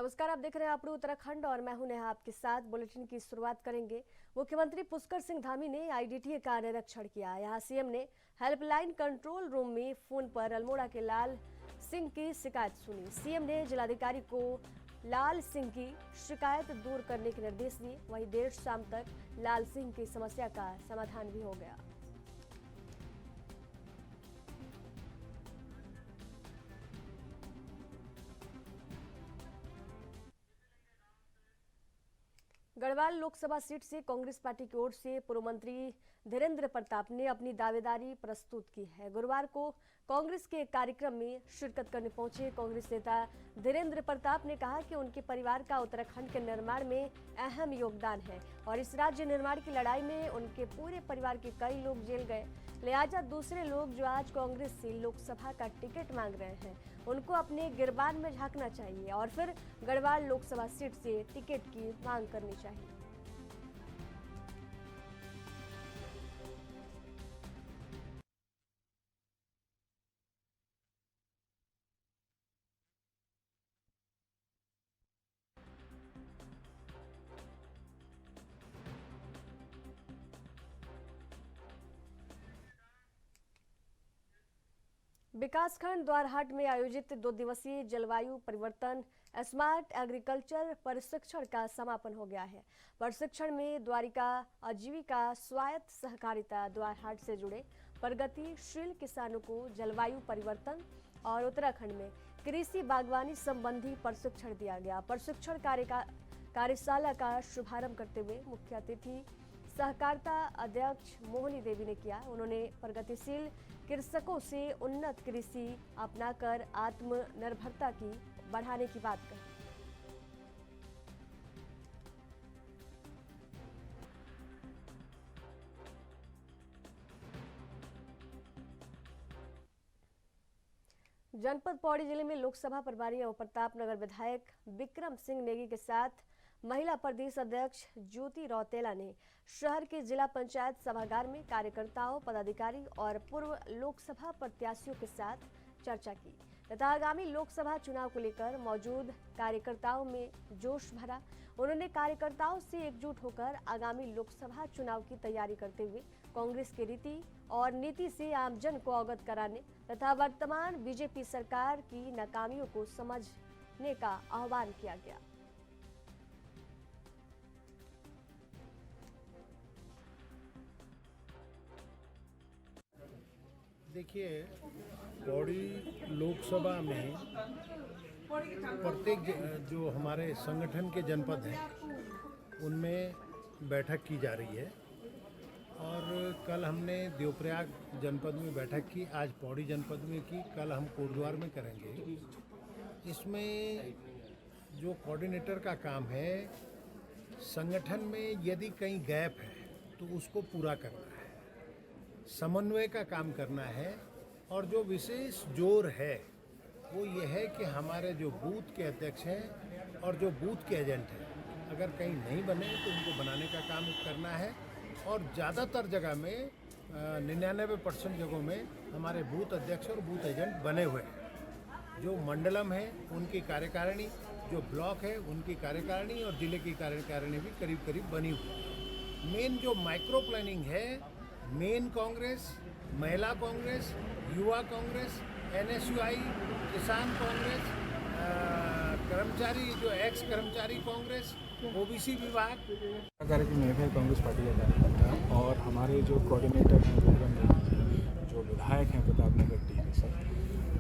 नमस्कार, आप देख रहे हैं अपनी उत्तराखंड और मैं हूं नेहा आपके साथ। बुलेटिन की शुरुआत करेंगे। मुख्यमंत्री पुष्कर सिंह धामी ने आईडीटीए का निरीक्षण किया। यहां सीएम ने हेल्पलाइन कंट्रोल रूम में फोन पर अल्मोड़ा के लाल सिंह की शिकायत सुनी। सीएम ने जिलाधिकारी को लाल सिंह की शिकायत दूर करने के निर्देश दिए। वहीं देर शाम तक लाल सिंह की समस्या का समाधान भी हो गया। गढ़वाल लोकसभा सीट से कांग्रेस पार्टी की ओर से पूर्व मंत्री धीरेन्द्र प्रताप ने अपनी दावेदारी प्रस्तुत की है। गुरुवार को कांग्रेस के एक कार्यक्रम में शिरकत करने पहुंचे कांग्रेस नेता धीरेन्द्र प्रताप ने कहा कि उनके परिवार का उत्तराखंड के निर्माण में अहम योगदान है और इस राज्य निर्माण की लड़ाई में उनके पूरे परिवार के कई लोग जेल गए। लिहाजा दूसरे लोग जो आज कांग्रेस से लोकसभा का टिकट मांग रहे हैं उनको अपने गिरबान में झांकना चाहिए और फिर गढ़वाल लोकसभा सीट से टिकट की मांग करनी चाहिए। विकासखंड द्वारहाट में आयोजित 2 दिवसीय जलवायु परिवर्तन स्मार्ट एग्रीकल्चर प्रशिक्षण का समापन हो गया है। प्रशिक्षण में द्वारिका आजीविका स्वायत्त सहकारिता द्वारहाट से जुड़े प्रगतिशील किसानों को जलवायु परिवर्तन और उत्तराखंड में कृषि बागवानी संबंधी प्रशिक्षण दिया गया। प्रशिक्षण कार्यशाला का शुभारंभ करते हुए मुख्य अतिथि सहकारिता अध्यक्ष मोहनी देवी ने किया। उन्होंने प्रगतिशील कृषकों से उन्नत कृषि अपनाकर आत्मनिर्भरता की बढ़ाने की बात कही। जनपद पौड़ी जिले में लोकसभा प्रभारी और प्रतापनगर विधायक विक्रम सिंह नेगी के साथ महिला प्रदेश अध्यक्ष ज्योति रौतेला ने शहर के जिला पंचायत सभागार में कार्यकर्ताओं, पदाधिकारी और पूर्व लोकसभा प्रत्याशियों के साथ चर्चा की तथा आगामी लोकसभा चुनाव को लेकर मौजूद कार्यकर्ताओं में जोश भरा। उन्होंने कार्यकर्ताओं से एकजुट होकर आगामी लोकसभा चुनाव की तैयारी करते हुए कांग्रेस की रीति और नीति से आमजन को अवगत कराने तथा वर्तमान बीजेपी सरकार की नाकामियों को समझने का आह्वान किया गया। देखिए, पौड़ी लोकसभा में प्रत्येक जो हमारे संगठन के जनपद हैं उनमें बैठक की जा रही है और कल हमने देवप्रयाग जनपद में बैठक की, आज पौड़ी जनपद में की, कल हम कोटद्वार में करेंगे। इसमें जो कोऑर्डिनेटर का काम है, संगठन में यदि कहीं गैप है तो उसको पूरा करना है, समन्वय का काम करना है और जो विशेष जोर है वो ये है कि हमारे जो बूथ के अध्यक्ष हैं और जो बूथ के एजेंट हैं अगर कहीं नहीं बने तो उनको बनाने का काम करना है और ज़्यादातर जगह में 99% जगहों में हमारे बूथ अध्यक्ष और बूथ एजेंट बने हुए हैं। जो मंडलम है उनकी कार्यकारिणी, जो ब्लॉक है उनकी कार्यकारिणी और जिले की कार्यकारिणी भी करीब करीब बनी हुई है। मेन जो माइक्रो प्लानिंग है, मेन कांग्रेस, महिला कांग्रेस, युवा कांग्रेस, NSUI, किसान कांग्रेस, कर्मचारी जो एक्स कर्मचारी कांग्रेस, OBC विभाग कार्यक्रम में है कांग्रेस पार्टी का कार्यकर्ता और हमारे जो कोऑर्डिनेटर हैं, जो विधायक हैं प्रतापनगर टीम से,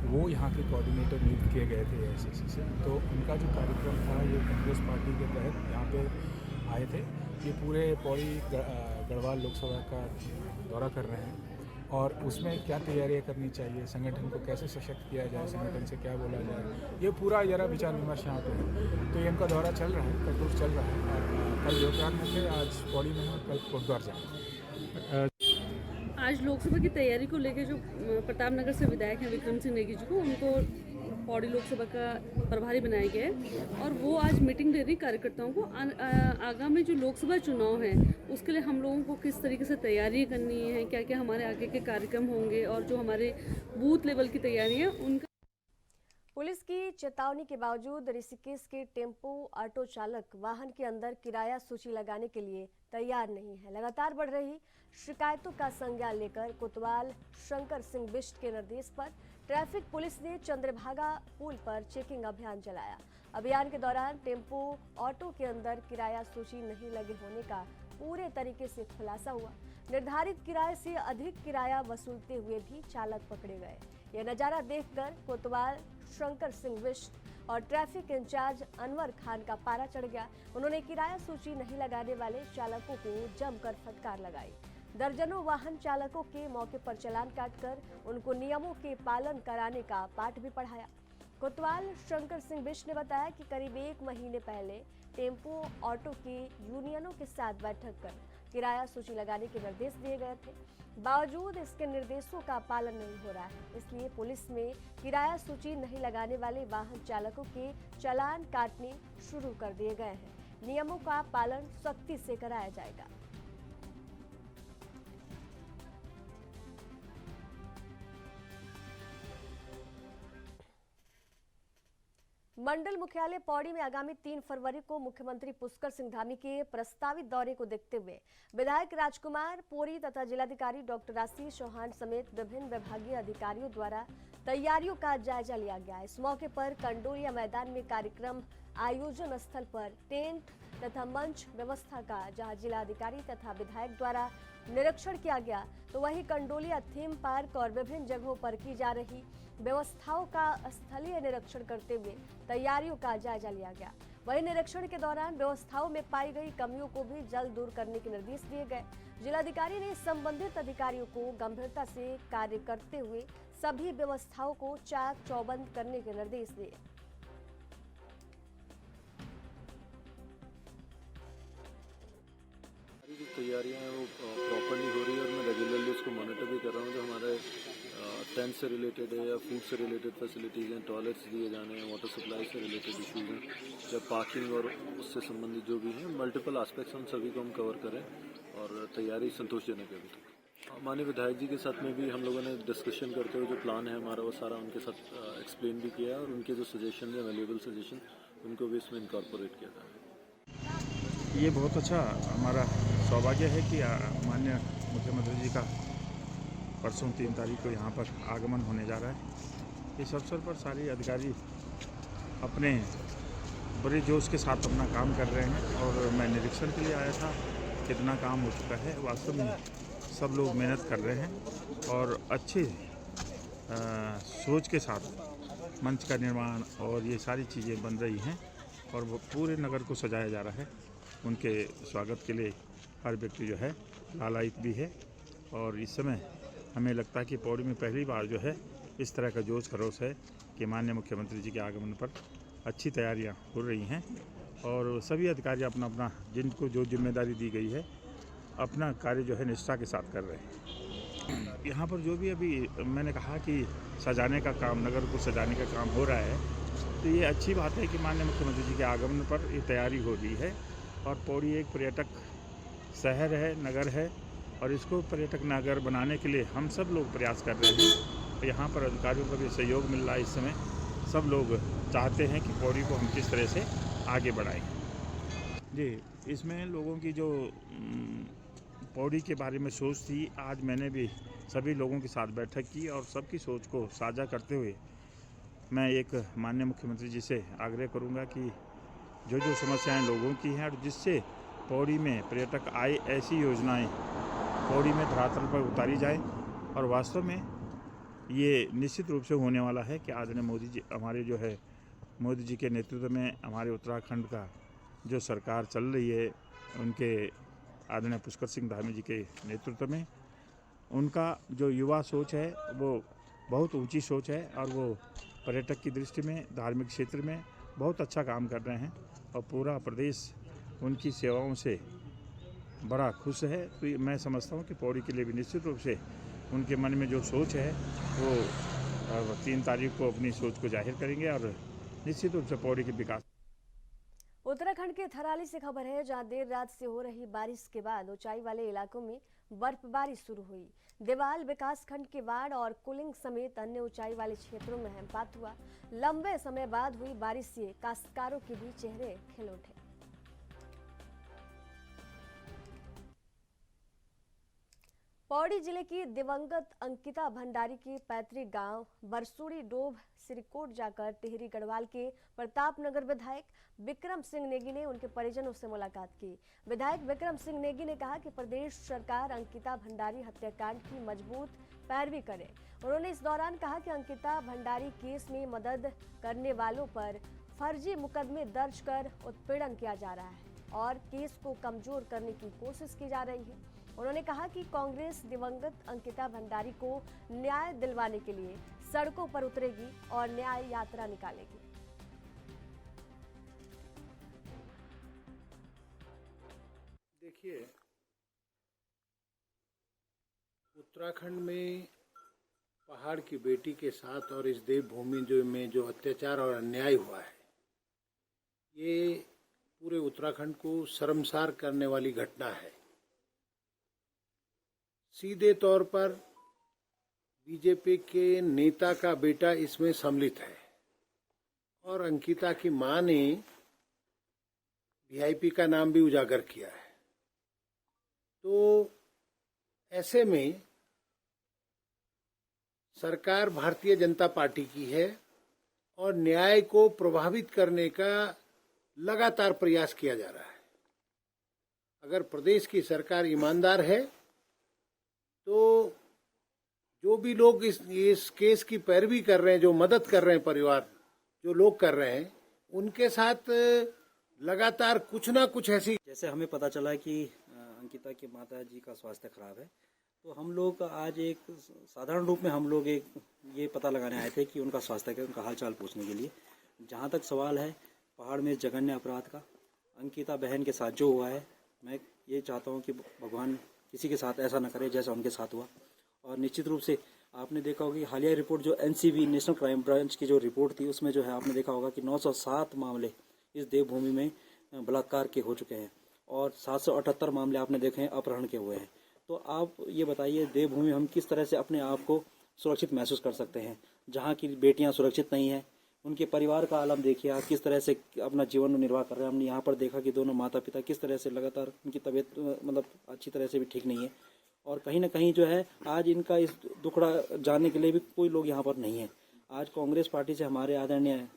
वो यहाँ के कोऑर्डिनेटर नियुक्त किए गए थे AICC से। तो उनका जो कार्यक्रम था ये कांग्रेस पार्टी के तहत यहाँ पे आए थे। ये पूरे पौड़ी गढ़वाल लोकसभा का दौरा कर रहे हैं और उसमें क्या तैयारियां करनी चाहिए, संगठन को कैसे सशक्त किया जाए, संगठन से क्या बोला जाए, ये पूरा जरा विचार विमर्श यहाँ पे है। तो ये इनका दौरा चल रहा है, कल टूर चल रहा है और कल देवप्रयाग में थे, आज पौड़ी में है, कल कोटद्वार जाएंगे। आज लोकसभा की तैयारी को लेकर जो प्रतापनगर से विधायक हैं विक्रम सिंह नेगी जी को, उनको पौड़ी लोकसभा का प्रभारी बनाया गया है और वो आज मीटिंग दे रही कार्यकर्ताओं को। आगामी जो लोकसभा चुनाव है उसके लिए हम लोगों को किस तरीके से तैयारी करनी है, क्या क्या हमारे आगे के कार्यक्रम होंगे और जो हमारे बूथ लेवल की तैयारी है उनका। पुलिस की चेतावनी के बावजूद ऋषिकेश के टेम्पो ऑटो चालक वाहन के अंदर किराया सूची लगाने के लिए तैयार नहीं है। लगातार बढ़ रही शिकायतों का संज्ञान लेकर कोतवाल शंकर सिंह बिष्ट के निर्देश पर ट्रैफिक पुलिस ने चंद्रभागा पुल पर चेकिंग अभियान चलाया। अभियान के दौरान टेम्पो ऑटो के अंदर किराया सूची नहीं लगे होने का पूरे तरीके से खुलासा हुआ। निर्धारित किराए से अधिक किराया वसूलते हुए भी चालक पकड़े गए। यह नजारा देखकर कोतवाल शंकर सिंह बिष्ट और ट्रैफिक इंचार्ज अनवर खान का पारा चढ़ गया। उन्होंने किराया सूची नहीं लगाने वाले चालकों को जमकर फटकार लगाई। दर्जनों वाहन चालकों के मौके पर चालान काटकर उनको नियमों के पालन कराने का पाठ भी पढ़ाया। कोतवाल शंकर सिंह बिष्ट ने बताया कि करीब 1 महीने पहले टेम्पो ऑटो की यूनियनों के साथ बैठक कर किराया सूची लगाने के निर्देश दिए गए थे। बावजूद इसके निर्देशों का पालन नहीं हो रहा है, इसलिए पुलिस में किराया सूची नहीं लगाने वाले वाहन चालकों के चालान काटने शुरू कर दिए गए हैं। नियमों का पालन सख्ती से कराया जाएगा। मंडल मुख्यालय पौड़ी में आगामी 3 फरवरी को मुख्यमंत्री पुष्कर सिंह धामी के प्रस्तावित दौरे को देखते हुए विधायक राजकुमार पोरी तथा जिलाधिकारी डॉक्टर आशीष चौहान समेत विभिन्न विभागीय अधिकारियों द्वारा तैयारियों का जायजा लिया गया। इस मौके पर कंडोलिया मैदान में कार्यक्रम आयोजन स्थल पर टेंट तथा मंच व्यवस्था का जहां जिलाधिकारी तथा विधायक द्वारा निरीक्षण किया गया, तो वहीं कंडोलिया थीम पार्क और विभिन्न जगहों पर की जा रही व्यवस्थाओं का स्थलीय निरीक्षण करते हुए तैयारियों का जायजा लिया गया। वहीं निरीक्षण के दौरान व्यवस्थाओं में पाई गई कमियों को भी जल्द दूर करने के निर्देश दिए गए। जिलाधिकारी ने संबंधित अधिकारियों को गंभीरता से कार्य करते हुए सभी व्यवस्थाओं को चाक चौबंद करने के निर्देश दिए। जो तैयारियां हैं वो प्रॉपर्ली हो रही है और मैं रेगुलरली उसको मॉनिटर भी कर रहा हूँ। जो हमारे टेंट से रिलेटेड है या फूड से रिलेटेड फैसिलिटीज़ हैं, टॉयलेट्स दिए जाने हैं, वाटर सप्लाई से रिलेटेड इशूज़ हैं या पार्किंग और उससे संबंधित जो भी हैं, मल्टीपल एस्पेक्ट्स उन सभी को हम कवर करें और तैयारी संतोषजनक है अभी तक। माननीय विधायक जी के साथ में भी हम लोगों ने डिस्कशन करते हुए जो प्लान है हमारा वो सारा उनके साथ एक्सप्लेन भी किया और उनके जो सजेशन है, वैल्यूएबल सजेशन, उनको भी इसमें इनकॉर्पोरेट किया था। ये बहुत अच्छा हमारा सौभाग्य है कि माननीय मुख्यमंत्री जी का परसों 3 तारीख को यहाँ पर आगमन होने जा रहा है। इस अवसर पर सारे अधिकारी अपने बड़े जोश के साथ अपना काम कर रहे हैं और मैं निरीक्षण के लिए आया था, कितना काम हो चुका है। वास्तव में सब लोग मेहनत कर रहे हैं और अच्छे सोच के साथ मंच का निर्माण और ये सारी चीज़ें बन रही हैं और वो पूरे नगर को सजाया जा रहा है। उनके स्वागत के लिए हर व्यक्ति जो है लालायित भी है और इस समय हमें लगता है कि पौड़ी में पहली बार जो है इस तरह का जोश खरोश है कि माननीय मुख्यमंत्री जी के आगमन पर अच्छी तैयारियां हो रही हैं और सभी अधिकारी अपना अपना जिनको जो जिम्मेदारी दी गई है अपना कार्य जो है निष्ठा के साथ कर रहे हैं। यहाँ पर जो भी अभी मैंने कहा कि सजाने का काम, नगर को सजाने का काम हो रहा है, तो ये अच्छी बात है कि माननीय मुख्यमंत्री जी के आगमन पर ये तैयारी हो रही है और पौड़ी एक पर्यटक शहर है, नगर है और इसको पर्यटक नगर बनाने के लिए हम सब लोग प्रयास कर रहे हैं। तो यहाँ पर अधिकारियों का भी सहयोग मिल रहा है। इस समय सब लोग चाहते हैं कि पौड़ी को हम किस तरह से आगे बढ़ाएं। जी, इसमें लोगों की जो पौड़ी के बारे में सोच थी, आज मैंने भी सभी लोगों के साथ बैठक की और सबकी सोच को साझा करते हुए मैं एक माननीय मुख्यमंत्री जी से आग्रह करूँगा कि जो जो समस्याएँ लोगों की हैं और जिससे पौड़ी में पर्यटक आए, ऐसी योजनाएं पौड़ी में धरातल पर उतारी जाए और वास्तव में ये निश्चित रूप से होने वाला है कि आदरणीय मोदी जी, हमारे जो है मोदी जी के नेतृत्व में हमारे उत्तराखंड का जो सरकार चल रही है, उनके आदरणीय पुष्कर सिंह धामी जी के नेतृत्व में उनका जो युवा सोच है वो बहुत ऊंची सोच है और वो पर्यटक की दृष्टि में, धार्मिक क्षेत्र में बहुत अच्छा काम कर रहे हैं और पूरा प्रदेश उनकी सेवाओं से बड़ा खुश है। तो मैं समझता हूँ कि पौड़ी के लिए भी निश्चित रूप से उनके मन में जो सोच है वो 3 तारीख को अपनी सोच को जाहिर करेंगे और निश्चित रूप से पौड़ी के विकास। उत्तराखंड के थराली से खबर है, जहां देर रात से हो रही बारिश के बाद ऊंचाई वाले इलाकों में बर्फबारी शुरू हुई। देवाल विकासखंड के वार्ड और कुलिंग समेत अन्य ऊंचाई वाले क्षेत्रों में हिमपात हुआ। लंबे समय बाद हुई बारिश से काश्तकारों के भी चेहरे खिल उठे। पौड़ी जिले की दिवंगत अंकिता भंडारी के पैतृक गांव बरसूड़ी डोभ सिरकोट जाकर टिहरी गढ़वाल के प्रतापनगर विधायक विक्रम सिंह नेगी ने उनके परिजनों से मुलाकात की। विधायक विक्रम सिंह नेगी ने कहा कि प्रदेश सरकार अंकिता भंडारी हत्याकांड की मजबूत पैरवी करे। उन्होंने इस दौरान कहा कि अंकिता भंडारी केस में मदद करने वालों पर फर्जी मुकदमे दर्ज कर उत्पीड़न किया जा रहा है और केस को कमजोर करने की कोशिश की जा रही है। उन्होंने कहा कि कांग्रेस दिवंगत अंकिता भंडारी को न्याय दिलवाने के लिए सड़कों पर उतरेगी और न्याय यात्रा निकालेगी। देखिए, उत्तराखंड में पहाड़ की बेटी के साथ और इस देवभूमि में जो अत्याचार और अन्याय हुआ है, ये पूरे उत्तराखंड को शर्मसार करने वाली घटना है। सीधे तौर पर बीजेपी के नेता का बेटा इसमें सम्मिलित है और अंकिता की मां ने वीआईपी का नाम भी उजागर किया है। तो ऐसे में सरकार भारतीय जनता पार्टी की है और न्याय को प्रभावित करने का लगातार प्रयास किया जा रहा है। अगर प्रदेश की सरकार ईमानदार है तो जो भी लोग इस केस की पैरवी कर रहे हैं, जो मदद कर रहे हैं, परिवार जो लोग कर रहे हैं, उनके साथ लगातार कुछ ना कुछ ऐसी, जैसे हमें पता चला कि अंकिता की माता जी का स्वास्थ्य खराब है, तो हम लोग आज एक साधारण रूप में हम लोग ये पता लगाने आए थे कि उनका स्वास्थ्य का, उनका हालचाल पूछने के लिए। जहाँ तक सवाल है पहाड़ में जघन्य अपराध का, अंकिता बहन के साथ जो हुआ है, मैं ये चाहता हूँ कि भगवान किसी के साथ ऐसा न करे जैसा उनके साथ हुआ। और निश्चित रूप से आपने देखा होगा कि हालिया रिपोर्ट जो एनसीबी नेशनल क्राइम ब्रांच की जो रिपोर्ट थी, उसमें जो है आपने देखा होगा कि 907 मामले इस देवभूमि में बलात्कार के हो चुके हैं और 778 मामले आपने देखे हैं अपहरण के हुए हैं। तो आप ये बताइए, देवभूमि हम किस तरह से अपने आप को सुरक्षित महसूस कर सकते हैं जहाँ की बेटियाँ सुरक्षित नहीं हैं। उनके परिवार का आलम देखिए आप, किस तरह से अपना जीवन निर्वाह कर रहे हैं। हमने यहाँ पर देखा कि दोनों माता पिता किस तरह से लगातार, उनकी तबीयत मतलब अच्छी तरह से भी ठीक नहीं है और कहीं ना कहीं जो है आज इनका इस दुखड़ा जानने के लिए भी कोई लोग यहाँ पर नहीं है। आज कांग्रेस पार्टी से हमारे आदरणीय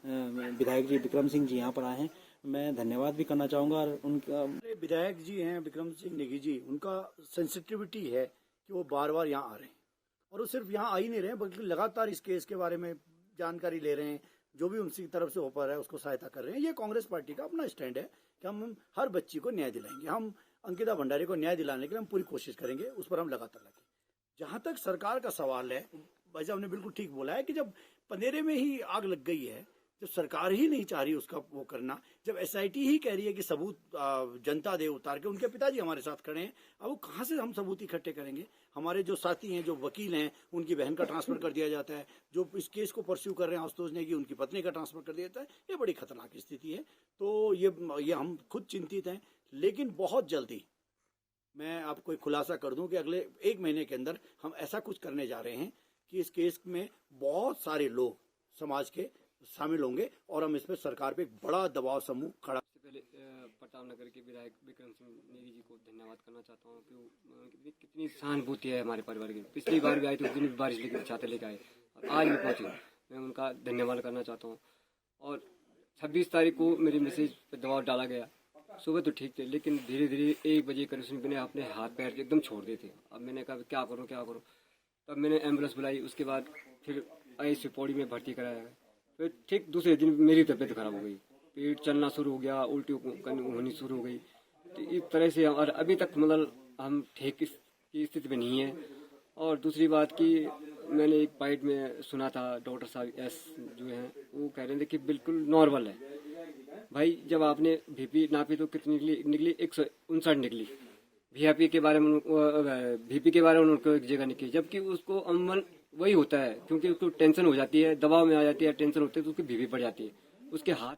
विधायक जी विक्रम सिंह जी यहाँ पर आए हैं, मैं धन्यवाद भी करना चाहूँगा। और उनका विधायक जी हैं विक्रम सिंह नेगी जी, उनका सेंसिटिविटी है कि वो बार बार यहाँ आ रहे हैं और वो सिर्फ यहाँ आ ही नहीं रहे हैं बल्कि लगातार इस केस के बारे में जानकारी ले रहे हैं, जो भी उनकी तरफ से हो पा रहा है उसको सहायता कर रहे हैं। ये कांग्रेस पार्टी का अपना स्टैंड है कि हम हर बच्ची को न्याय दिलाएंगे। हम अंकिता भंडारी को न्याय दिलाने के लिए हम पूरी कोशिश करेंगे, उस पर हम लगातार लगे। जहां तक सरकार का सवाल है, भाई साहब ने बिल्कुल ठीक बोला है कि जब पंदेरे में ही आग लग गई है, जब सरकार ही नहीं चाह रही उसका वो करना, जब एसआईटी ही कह रही है कि सबूत जनता दे उतार के, उनके पिताजी हमारे साथ खड़े हैं, अब वो कहाँ से हम सबूत इकट्ठे करेंगे। हमारे जो साथी हैं, जो वकील हैं, उनकी बहन का ट्रांसफर कर दिया जाता है, जो इस केस को परस्यू कर रहे हैं आशुतोष ने कि उनकी पत्नी का ट्रांसफर कर दिया जाता है। ये बड़ी खतरनाक स्थिति है। तो ये हम खुद चिंतित हैं, लेकिन बहुत जल्दी मैं आपको एक खुलासा कर दूं कि अगले 1 महीने के अंदर हम ऐसा कुछ करने जा रहे हैं कि इस केस में बहुत सारे लोग समाज के शामिल होंगे और हम इस पर सरकार पे एक बड़ा दबाव समूह खड़ा। पहले प्रतापनगर के विधायक विक्रम सिंह नेगी जी को धन्यवाद करना चाहता हूँ कि कितनी सहानुभूति है हमारे परिवार की। पिछली बार भी आई तो उस दिन भी बारिश लेकर छाते लेकर आए और आज भी पहुँचे, मैं उनका धन्यवाद करना चाहता हूँ। और 26 तारीख को मेरी मैसेज पर दबाव डाला गया। सुबह तो ठीक थे, लेकिन धीरे धीरे 1 बजे करीब मैंने अपने हाथ पैर एकदम छोड़ दिए थे। अब मैंने कहा क्या करूँ। तब मैंने एम्बुलेंस बुलाई, उसके बाद फिर ICU पौड़ी में भर्ती कराया। फिर ठीक दूसरे दिन मेरी तबीयत खराब हो गई, पेट चलना शुरू हो गया, उल्टी होनी शुरू हो गई। तो इस तरह से और अभी तक मतलब हम ठीक की स्थिति में नहीं है। और दूसरी बात कि मैंने एक पाइट में सुना था, डॉक्टर साहब एस जो हैं वो कह रहे थे कि बिल्कुल नॉर्मल है। भाई जब आपने BP नापी तो कितनी निकली 159 निकली। VIP के बारे में BP के बारे में उनको एक जगह निकली, जबकि उसको अमूमन वही होता है क्योंकि उसको टेंशन हो जाती है, दबाव में आ जाती है, टेंशन होती है तो उसकी BP बढ़ जाती है, उसके हाथ।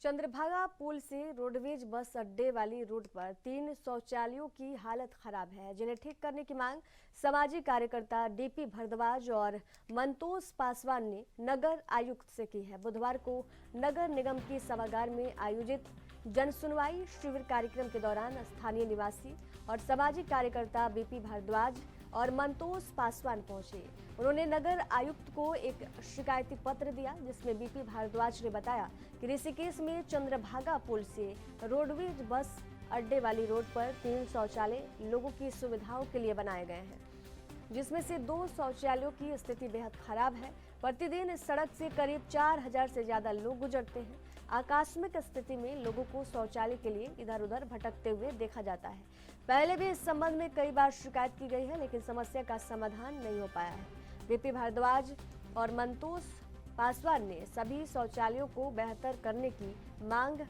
चंद्रभागा पुल से रोडवेज बस अड्डे वाली रूट पर 3 शौचालयों की हालत खराब है, जिन्हें ठीक करने की मांग सामाजिक कार्यकर्ता डीपी भारद्वाज और मंतोष पासवान ने नगर आयुक्त से की है। बुधवार को नगर निगम के सभागार में आयोजित जनसुनवाई शिविर कार्यक्रम के दौरान स्थानीय निवासी और सामाजिक कार्यकर्ता बीपी भारद्वाज और मंतोष पासवान पहुंचे। उन्होंने नगर आयुक्त को एक शिकायती पत्र दिया, जिसमें बीपी भारद्वाज ने बताया कि ऋषिकेश में चंद्रभागा पुल से रोडवेज बस अड्डे वाली रोड पर 3 शौचालय लोगों की सुविधाओं के लिए बनाए गए हैं, जिसमें से 2 शौचालयों की स्थिति बेहद खराब है। प्रतिदिन इस सड़क से करीब 4000 से ज्यादा लोग गुजरते हैं। आकस्मिक स्थिति में लोगों को शौचालय के लिए इधर उधर भटकते हुए देखा जाता है। पहले भी इस संबंध में कई बार शिकायत की गई है, लेकिन समस्या का समाधान नहीं हो पाया है। बीपी भारद्वाज और मंतोष पासवान ने सभी शौचालयों को बेहतर करने की मांग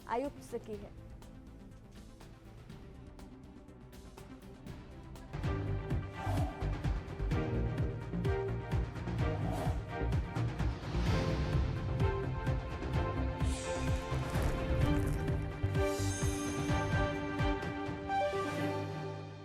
आयुक्त से की है।